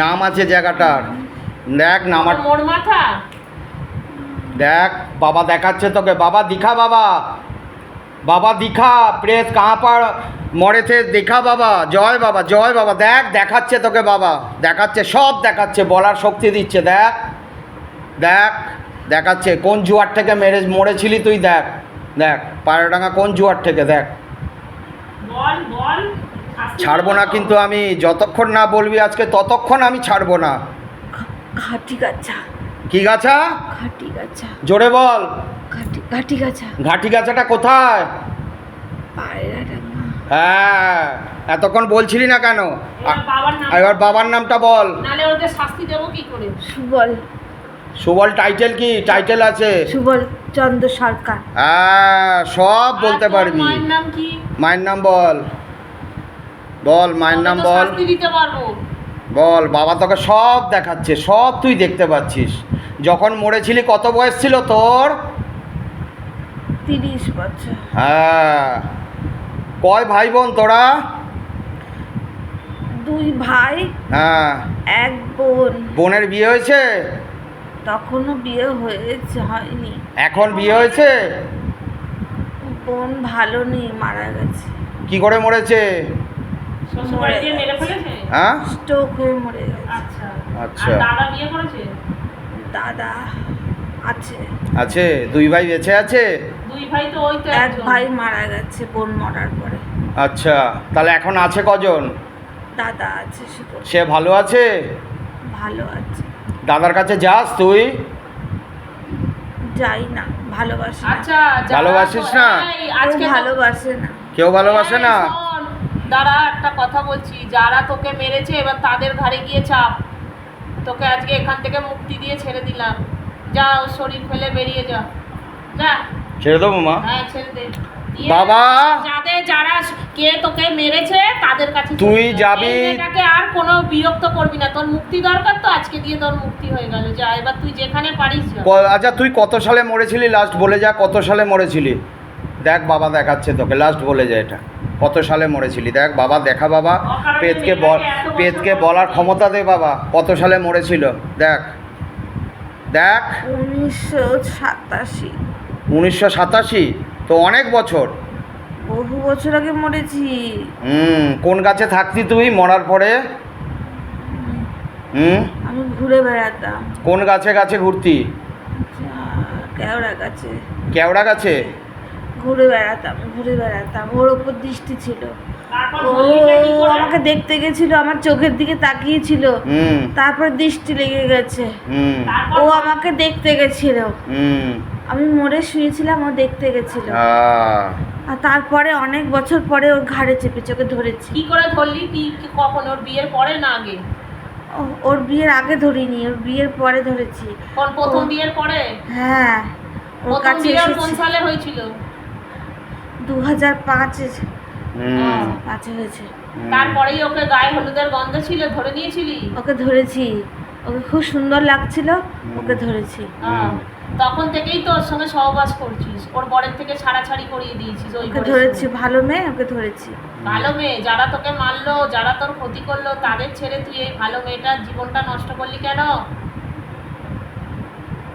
নাম আছে জায়গাটার, দেখ নামার মোর মাথা দেখ। বাবা দেখাচ্ছে তোকে, বাবা দিখা, বাবা বাবা দিখা, প্রেস কাহা পার মরেছে দেখা বাবা, জয় বাবা, জয় বাবা। দেখ দেখাচ্ছে তোকে বাবা, দেখাচ্ছে, সব দেখাচ্ছে, বলার শক্তি দিচ্ছে। দেখ দেখ দেখাচ্ছে কোন জুয়ার থেকে মরেছিলি তুই। দেখ দেখ পায়রাডাঙ্গা কোন জুয়ার থেকে, দেখ। বল বল, ছাড়বো না কিন্তু আমি, যতক্ষণ না বলবি আজকে ততক্ষণ আমি ছাড়বো না। ঘাটি গাছা। কি গাছা? ঘাটি গাছা। জোরে বল। ঘাটি গাছা। ঘাটি গাছাটা কোথায়? পায়রাডাঙ্গা। হ্যাঁ, এতক্ষণ বলছিলি না কেন? এবার বাবার নামটা বল, নালে ওদের শাস্তি দেবো কি করে? সুবল। সুবল টাইটেল কি? টাইটেল আছে সুবল চন্দ্র সরকার। হ্যাঁ, সব বলতে পারবি। মায়ের নাম কি? মায়ের নাম বল, বল মায়ের নাম বল, শাস্তি দিতে পারবো। বল। বাবা তোকে সব দেখাচ্ছে, সব তুই দেখতে পাচ্ছিস। যখন মরেছিলি কত বয়স ছিল তোর? 30 বছর। হ্যাঁ। কয় ভাই বোন তোরা? 2 ভাই। হ্যাঁ। 1 বোন। বোনের বিয়ে হয়েছে? তখনও বিয়ে হয়নি। এখন বিয়ে হয়েছে? বোন ভালো নেই, মারা গেছে। কি করে মরেছে? শ্বশুরবাড়ি দিয়ে মেরে ফেলেছে? হ্যাঁ, স্ট্রোক হয়ে মরে গেছে। আচ্ছা আচ্ছা। আর দাদা বিয়ে করেছে? দাদা আছে। আছে? 2 ভাই বেঁচে আছে? 2 ভাই তো, ওই তো 1 একজন। ভাই মারা গেছে বোন মরার পরে। আচ্ছা, তাহলে এখন আছে কজন? দাদা আছে, শুধু সে ভালো আছে? ভালো আছে। দাদার কাছে যাস তুই? যাই না, ভালোবাসি না। আচ্ছা, ভালোবাসিস না? আজকে ভালোবাসে না। কেউ ভালোবাসে না? দাঁড়া, একটা কথা বলছি। যারা তোকে মেরেছে এবার তাদের ঘাড়ে গিয়ে চাপ। তোকে আজকে এখান থেকে মুক্তি দিয়ে ছেড়ে দিলাম। যা, ওর শরীর ফেলে বেরিয়ে যা, যা। ছেড়ে দেবো মা? হ্যাঁ, ছেড়ে দে। দিয়ে বাবা! যারা কে তোকে মেরেছে তাদের কাছে তুই চলে যা। যাবি? এই মেয়েটাকে আর কোনো বিরক্ত করবি না। তোর মুক্তি দরকার তো, আজকে দিয়ে তোর মুক্তি হয়ে গেল। যা, এবার তুই যেখানে পারিস যা। আচ্ছা, তুই কত সালে মরেছিলি লাস্ট বলে যা, কত সালে মরেছিলি? দেখ বাবা দেখাচ্ছে তোকে, লাস্ট বলে যা এটা। কত সালে মরেছিলি দেখ বাবা, দেখা বাবা। পেটকে বলার ক্ষমতা দে বাবা, কত সালে মরেছিল দেখ। দেখ 1987। 1987? তো অনেক বছর। বহু বছর আগে মরেছি। কোন গাছে থাকতি তুই মরার পরে? আমি ঘুরে বেড়াতাম। কোন গাছে গাছে ঘুরতি? কেওড়া গাছে। কেওড়া গাছে? ঘুরে বেড়াতাম। ওর ওপর দৃষ্টি ছিল। তারপর ও বললিটা কি করে? আমাকে দেখতে গেছিল, আমার চোখের দিকে তাকিয়েছিল। তারপর দৃষ্টি লেগে গেছে। তারপর ও আমাকে দেখতে গেছিল। আমি মরে শুয়েছিলাম, ও দেখতে গেছিল। আর তারপরে অনেক বছর পরে ওর ঘাড়ে চেপে চোখে ধরেছি। কি করে ধরলি তুই? কখন? ওর বিয়ের পরে না আগে? ওর বিয়ের আগে ধরিনি, ওর বিয়ের পরে ধরেছি। কোন প্রথম বিয়ের পরে? হ্যাঁ, ওর প্রথম কাছে বিয়ে কোন এসেছি। সালে হয়েছিল? 2005-এ হয়েছে। তারপরেই ওকে গায়ে হলুদের গন্ধ ছিল, ধরে নিয়েছিলি? ওকে ধরেছি, ওকে খুব সুন্দর লাগছিল, ওকে ধরেছি। তখন থেকেই তো ওর সঙ্গে সহবাস করছিস, ওর বরের থেকে ছাড়াছাড়ি করিয়ে দিয়েছিস। ওকে ধরেছি, ভালো মেয়ে, ওকে ধরেছি। ভালো মেয়ে? যারা তোকে মারলো, যারা তোর ক্ষতি করলো, তাদের ছেড়ে তুই এই ভালো মেয়েটার জীবনটা নষ্ট করলি কেন?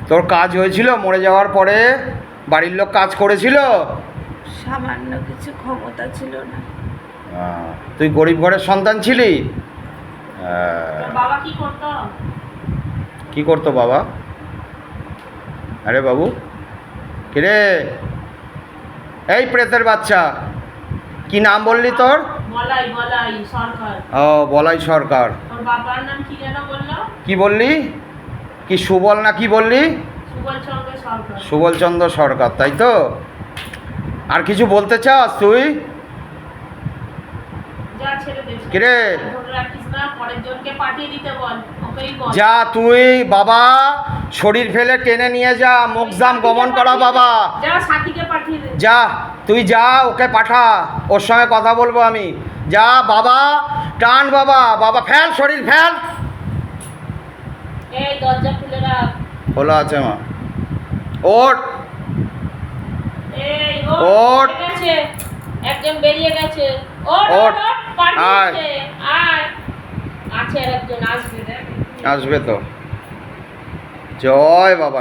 তোর কাজ হয়েছিল মরে যাওয়ার পরে? বাড়ির লোক কাজ করেছিল? সামান্য কিছু ক্ষমতা ছিল না। তুই গরিব ঘরের সন্তান ছিলি? বাবা কি করতো? কি করতো বাবা? আরে বাবু, কিরে এই প্রেতের বাচ্চা, কি নাম বললি তোর? বলাই সরকার। ও, বলাই সরকার। ওর বাবার নাম কি যেন বললো? কি বললি? কি সুবল না কি বললি? সুবলচন্দ্র সরকার। সুবলচন্দ্র সরকার, তাই তো? আর কিছু বলতে চাস তুই? যা, ছেড়ে দে। কিরে? ধরে রাখিস না, পরের জনকে পাঠিয়ে দিতে বল, ওকেই বল। যা তুই বাবা, শরীর ফেলে টেনে নিয়ে যা, মুখজাম গমন করা বাবা। যা, সাথীকে পাঠিয়ে দে। যা তুই যা, ওকে পাঠা, ওর সঙ্গে কথা বলবো আমি। যা বাবা, টান বাবা, বাবা ফেল, শরীর ফেল। এই দরজা খুলে রাখ। খোলা আছে মা। ওঠ। এই ওঠ। গেছে, একজন বেরিয়ে গেছে। ওঠ, ওঠ। পাঠিয়ে আয়। দে, আয়। আছে আর একজন আসবে দেখ। আসবে তো। জয় বাবা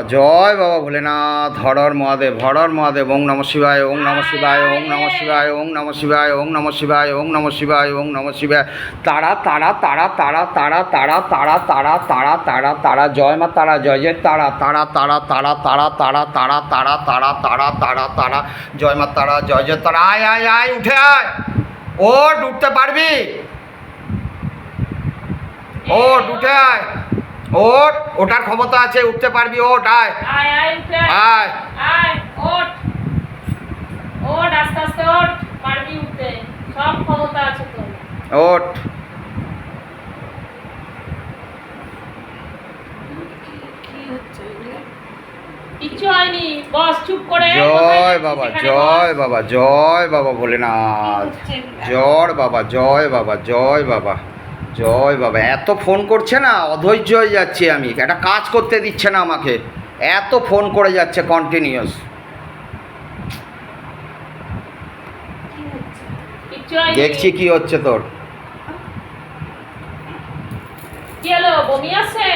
ভোলেনাথ, হরর মহাদেব, হরর মহাদেব। ওং নমঃ শিবায়, ওং নমঃ শিবায়, ওং নমঃ শিবায়, ওং নমঃ শিবায়, ওং নমঃ শিবায়, ওং নমঃ শিবায়, ওং নমঃ শিবায়। তারা তারা তারা তারা তারা তারা তারা তারা তারা তারা তারা জয় মা তারা, জয় জয় তারা তারা তারা তারা তারা তারা তারা তারা তারা তারা তারা তারা জয় মা তারা, জয় জয় তারা। আয় আয় আয়, উঠে আয়, ওঠ, উঠতে পারবি, ওঠ, উঠে আয়, ওঠ, ওঠার ক্ষমতা আছে, উঠতে পারবি, ওঠ, আয় আয় আয় উঠে আয়। আয়, ওঠ ওঠ, আস্তে আস্তে ওঠ, পারবি উঠতে, সব ক্ষমতা আছে তোর। ওঠ। কিচ্ছু হয়নি, বস চুপ করে। জয় বাবা, জয় বাবা, জয় বাবা ভোলেনাথ, জয় বাবা, জয় বাবা, জয় বাবা, জয় বাবা। এত ফোন করছে না, অধৈর্য হয়ে যাচ্ছি আমি, একটা কাজ করতে দিচ্ছে না আমাকে, এত ফোন করে যাচ্ছে কন্টিনিউয়াস। কিচ্ছু হয়নি। দেখছি কি হচ্ছে তোর। কি হলো, বমি আসছে?